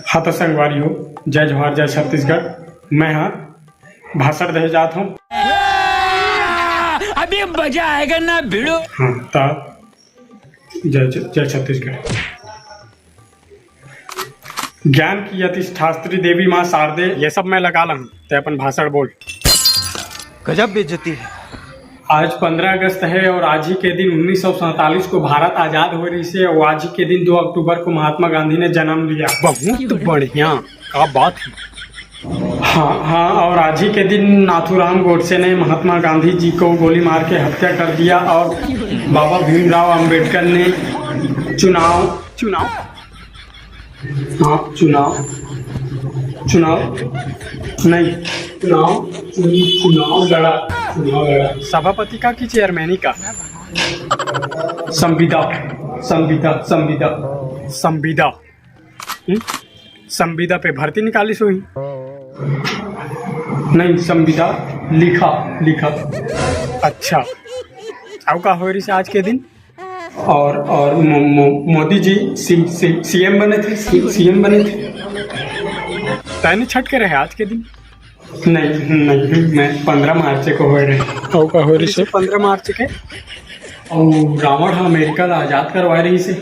हाँ तो संगवारी हो, जय जवाहर जय छत्तीसगढ़। मैं भाषण दे जात हूँ। अभी मजा आएगा ना भिड़ो। हाँ ता जय जय छत्तीसगढ़। ज्ञान की अतिष्ठात्री देवी माँ शारदे, ये सब मैं लगा लूँ ते अपन भाषण बोल। गजब बेइज्जती है। आज 15 अगस्त है और आज ही के दिन 1947 को भारत आजाद हो रही से, और आज ही के दिन 2 अक्टूबर को महात्मा गांधी ने जन्म लिया। बहुत बढ़िया, क्या बात है। हाँ, और आज ही के दिन नाथूराम गोडसे ने महात्मा गांधी जी को गोली मार के हत्या कर दिया, और बाबा भीमराव अंबेडकर ने चुनाव लड़ा। सभापति का कि चेयरमैनी का? संविदा पे भर्ती निकाली सोई नहीं, संविदा लिखा। अच्छा, अब का हो रही से आज के दिन? और मोदी जी सीएम बने थे। तैने छट के रहे आज के दिन? नहीं, मैं 15 मार्च को हो रहे। और का हो रही से 15 मार्च के? और रावण अमेरिका ला आजाद करवा रही से।